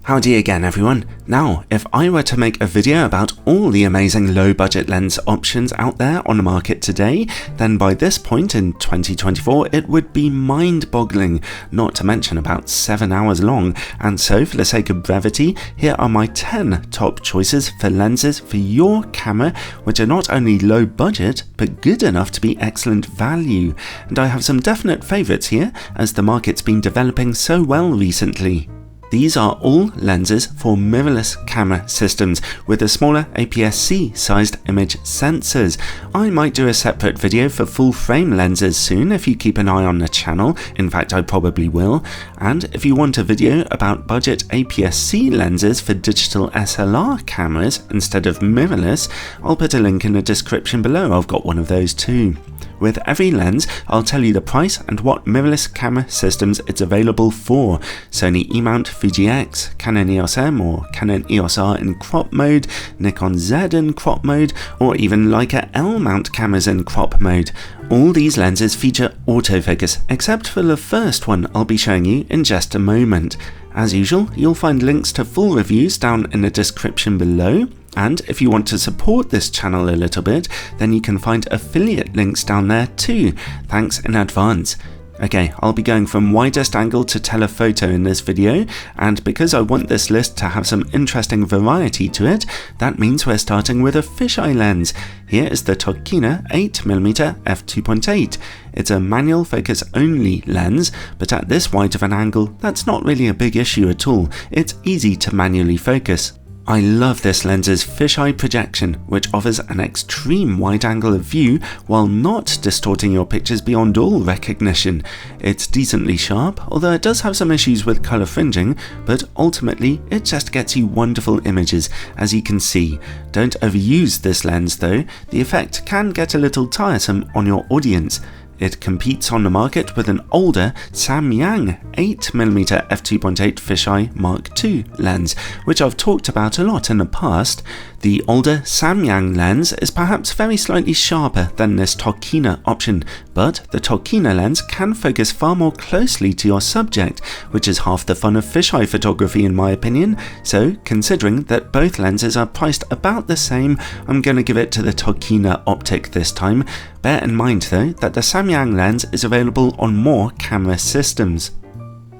Howdy again everyone. Now, if I were to make a video about all the amazing low budget lens options out there on the market today, then by this point in 2024 it would be mind-boggling, not to mention about 7 hours long, and so for the sake of brevity, here are my 10 top choices for lenses for your camera which are not only low budget but good enough to be excellent value. And I have some definite favourites here as the market's been developing so well recently. These are all lenses for mirrorless camera systems with the smaller APS-C sized image sensors. I might do a separate video for full frame lenses soon if you keep an eye on the channel, in fact I probably will, and if you want a video about budget APS-C lenses for digital SLR cameras instead of mirrorless, I'll put a link in the description below. I've got one of those too. With every lens, I'll tell you the price and what mirrorless camera systems it's available for. Sony E mount, Fuji X, Canon EF-M or Canon EOS R in crop mode, Nikon Z in crop mode, or even Leica L mount cameras in crop mode. All these lenses feature autofocus, except for the first one I'll be showing you in just a moment. As usual, you'll find links to full reviews down in the description below. And if you want to support this channel a little bit, then you can find affiliate links down there too. Thanks in advance. Okay, I'll be going from widest angle to telephoto in this video, and because I want this list to have some interesting variety to it, that means we're starting with a fisheye lens. Here is the Tokina 8mm f2.8. It's a manual focus only lens, but at this wide of an angle, that's not really a big issue at all. It's easy to manually focus. I love this lens's fisheye projection, which offers an extreme wide angle of view while not distorting your pictures beyond all recognition. It's decently sharp, although it does have some issues with colour fringing, but ultimately it just gets you wonderful images, as you can see. Don't overuse this lens though, the effect can get a little tiresome on your audience. It competes on the market with an older Samyang 8mm f2.8 fisheye Mark II lens, which I've talked about a lot in the past. The older Samyang lens is perhaps very slightly sharper than this Tokina option, but the Tokina lens can focus far more closely to your subject, which is half the fun of fisheye photography in my opinion, so considering that both lenses are priced about the same, I'm going to give it to the Tokina optic this time. Bear in mind though that the Samyang lens is available on more camera systems.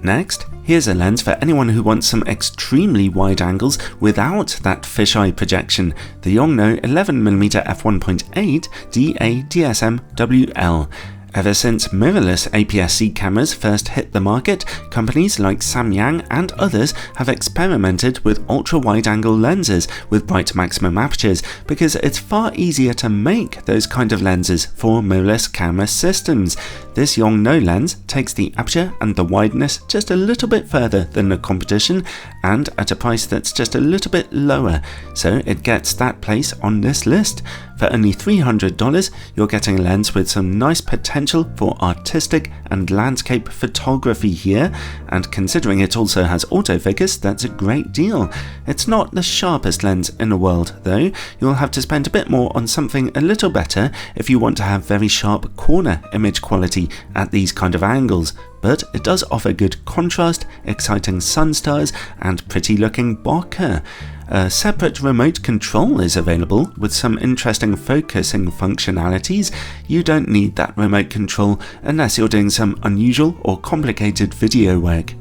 Next, here's a lens for anyone who wants some extremely wide angles without that fisheye projection, the Yongnuo 11mm f1.8 DSM WL. Ever since mirrorless APS-C cameras first hit the market, companies like Samyang and others have experimented with ultra-wide-angle lenses with bright maximum apertures because it's far easier to make those kind of lenses for mirrorless camera systems. This Yongnuo lens takes the aperture and the wideness just a little bit further than the competition and at a price that's just a little bit lower, so it gets that place on this list. For only $300, you're getting a lens with some nice potential for artistic and landscape photography here, and considering it also has autofocus, that's a great deal. It's not the sharpest lens in the world though, you'll have to spend a bit more on something a little better if you want to have very sharp corner image quality at these kind of angles, but it does offer good contrast, exciting sun stars, and pretty looking bokeh. A separate remote control is available with some interesting focusing functionalities. You don't need that remote control unless you're doing some unusual or complicated video work.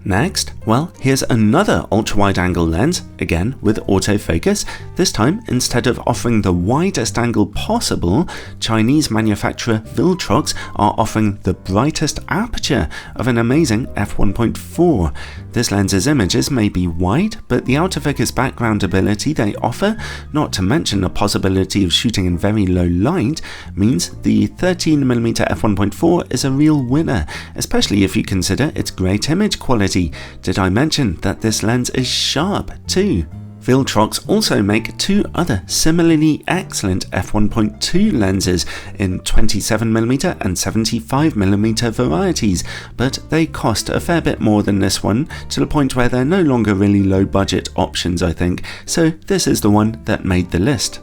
Next, well, here's another ultra-wide angle lens, again with autofocus. This time, instead of offering the widest angle possible, Chinese manufacturer Viltrox are offering the brightest aperture of an amazing f1.4. This lens's images may be wide, but the autofocus background ability they offer, not to mention the possibility of shooting in very low light, means the 13mm f1.4 is a real winner, especially if you consider its great image quality. Did I mention that this lens is sharp too? Viltrox also make two other similarly excellent f1.2 lenses in 27mm and 75mm varieties, but they cost a fair bit more than this one, to the point where they're no longer really low budget options I think, so this is the one that made the list.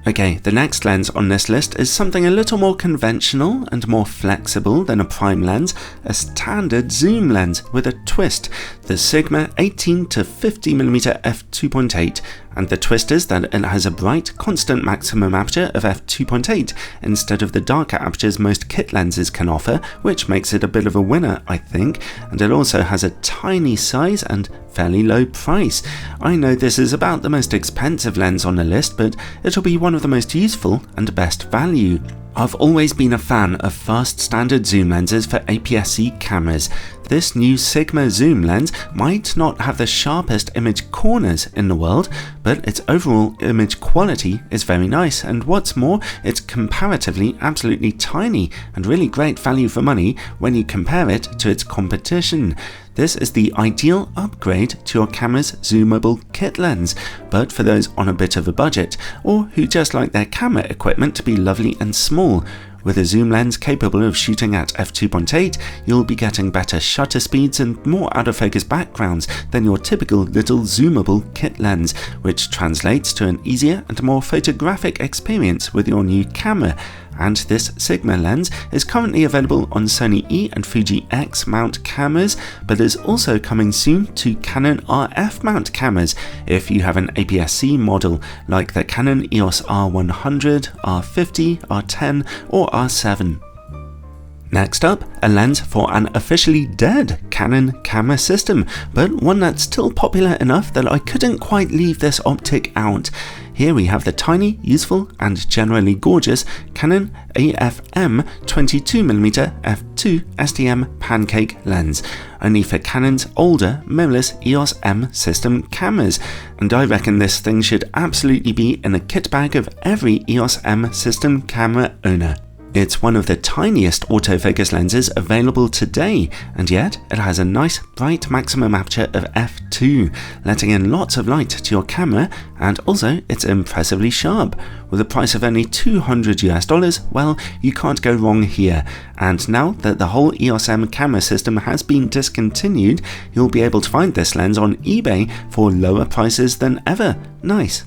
Okay, the next lens on this list is something a little more conventional and more flexible than a prime lens, a standard zoom lens with a twist, the Sigma 18 to 50mm f2.8, and the twist is that it has a bright, constant maximum aperture of f2.8 instead of the darker apertures most kit lenses can offer, which makes it a bit of a winner, I think, and it also has a tiny size and fairly low price. I know this is about the most expensive lens on the list, but it'll be one of the most useful and best value. I've always been a fan of fast standard zoom lenses for APS-C cameras. This new Sigma zoom lens might not have the sharpest image corners in the world, but its overall image quality is very nice, and what's more, it's comparatively absolutely tiny and really great value for money when you compare it to its competition. This is the ideal upgrade to your camera's zoomable kit lens, but for those on a bit of a budget, or who just like their camera equipment to be lovely and small. With a zoom lens capable of shooting at f2.8, you'll be getting better shutter speeds and more out-of-focus backgrounds than your typical little zoomable kit lens, which translates to an easier and more photographic experience with your new camera. And this Sigma lens is currently available on Sony E and Fuji X mount cameras, but is also coming soon to Canon RF mount cameras if you have an APS-C model like the Canon EOS R100, R50, R10 or R7. Next up, a lens for an officially dead Canon camera system, but one that's still popular enough that I couldn't quite leave this optic out. Here we have the tiny, useful and generally gorgeous Canon EF-M 22mm f2 STM pancake lens, only for Canon's older mirrorless EOS M system cameras, and I reckon this thing should absolutely be in the kit bag of every EOS M system camera owner. It's one of the tiniest autofocus lenses available today, and yet it has a nice bright maximum aperture of f2, letting in lots of light to your camera, and also it's impressively sharp. With a price of only $200, well, you can't go wrong here, and now that the whole EOS M camera system has been discontinued, you'll be able to find this lens on eBay for lower prices than ever. Nice.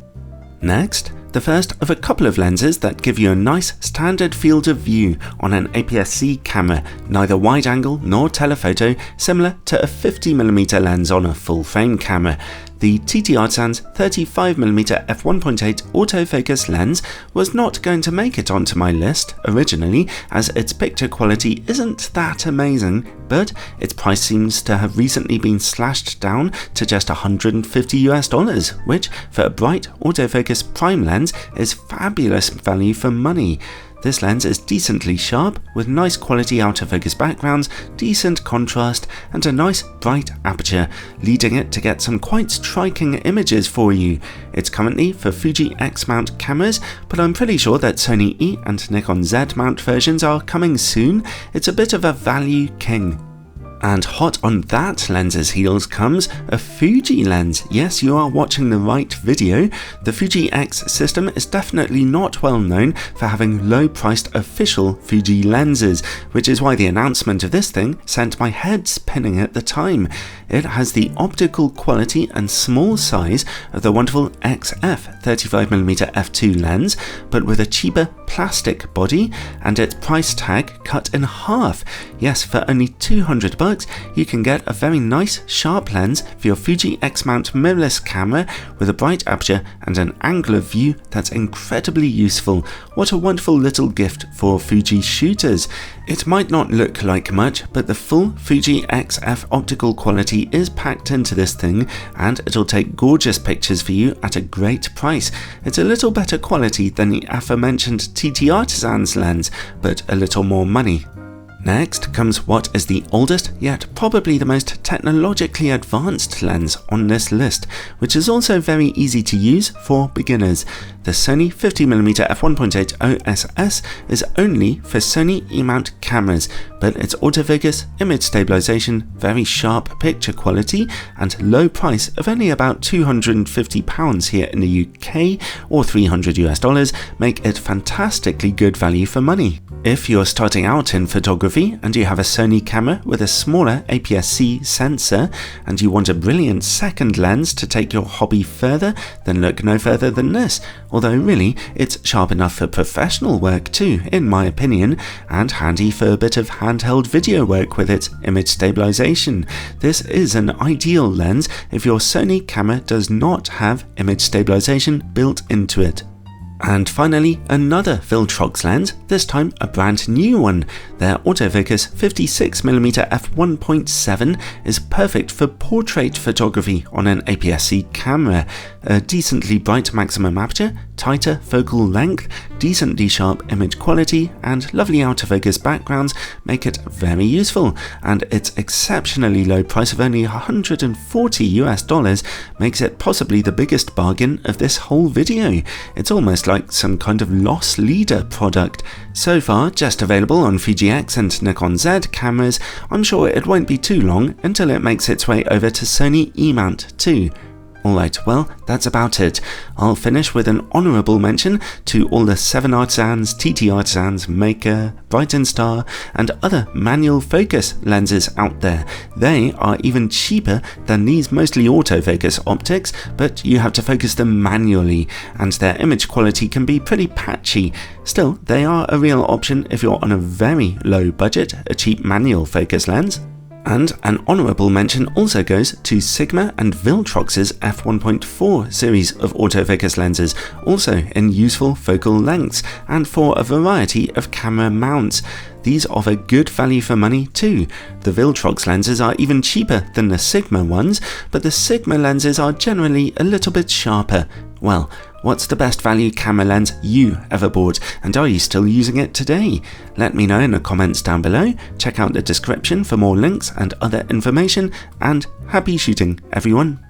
Next, the first of a couple of lenses that give you a nice standard field of view on an APS-C camera, neither wide angle nor telephoto, similar to a 50mm lens on a full frame camera. The TTArtisan's 35mm f1.8 autofocus lens was not going to make it onto my list originally, as its picture quality isn't that amazing, but its price seems to have recently been slashed down to just $150, which for a bright autofocus prime lens is fabulous value for money. This lens is decently sharp, with nice quality out-of-focus backgrounds, decent contrast, and a nice bright aperture, leading it to get some quite striking images for you. It's currently for Fuji X mount cameras, but I'm pretty sure that Sony E and Nikon Z mount versions are coming soon. It's a bit of a value king. And hot on that lens's heels comes a Fuji lens. Yes, you are watching the right video. The Fuji X system is definitely not well known for having low-priced official Fuji lenses, which is why the announcement of this thing sent my head spinning at the time. It has the optical quality and small size of the wonderful XF 35mm f2 lens, but with a cheaper plastic body and its price tag cut in half. Yes, for only $200 you can get a very nice sharp lens for your Fuji X mount mirrorless camera with a bright aperture and an angle of view that's incredibly useful. What a wonderful little gift for Fuji shooters. It might not look like much, but the full Fuji XF optical quality is packed into this thing, and it'll take gorgeous pictures for you at a great price. It's a little better quality than the aforementioned TTArtisan's lens, but a little more money. Next comes what is the oldest, yet probably the most technologically advanced lens on this list, which is also very easy to use for beginners. The Sony 50mm f1.8 OSS is only for Sony E-mount cameras, but its autofocus, image stabilization, very sharp picture quality, and low price of only about £250 here in the UK or $300 make it fantastically good value for money. If you're starting out in photography, photography and you have a Sony camera with a smaller APS-C sensor and you want a brilliant second lens to take your hobby further, then look no further than this, although really it's sharp enough for professional work too, in my opinion, and handy for a bit of handheld video work with its image stabilization. This is an ideal lens if your Sony camera does not have image stabilization built into it. And finally, another Viltrox lens, this time a brand new one. Their autofocus 56mm f1.7 is perfect for portrait photography on an APS-C camera. A decently bright maximum aperture, tighter focal length, decently sharp image quality, and lovely autofocus backgrounds make it very useful, and its exceptionally low price of only $140 makes it possibly the biggest bargain of this whole video. It's almost like some kind of loss leader product. So far just available on Fuji X and Nikon Z cameras. I'm sure it won't be too long until it makes its way over to Sony E mount too. Alright, well, that's about it. I'll finish with an honourable mention to all the 7Artisans, TTArtisans, Maker, Bright & Star, and other manual focus lenses out there. They are even cheaper than these mostly autofocus optics, but you have to focus them manually, and their image quality can be pretty patchy. Still, they are a real option if you're on a very low budget, a cheap manual focus lens. And an honourable mention also goes to Sigma and Viltrox's f1.4 series of autofocus lenses, also in useful focal lengths and for a variety of camera mounts. These offer good value for money too. The Viltrox lenses are even cheaper than the Sigma ones, but the Sigma lenses are generally a little bit sharper. Well, what's the best value camera lens you ever bought, and are you still using it today? Let me know in the comments down below. Check out the description for more links and other information, and happy shooting, everyone!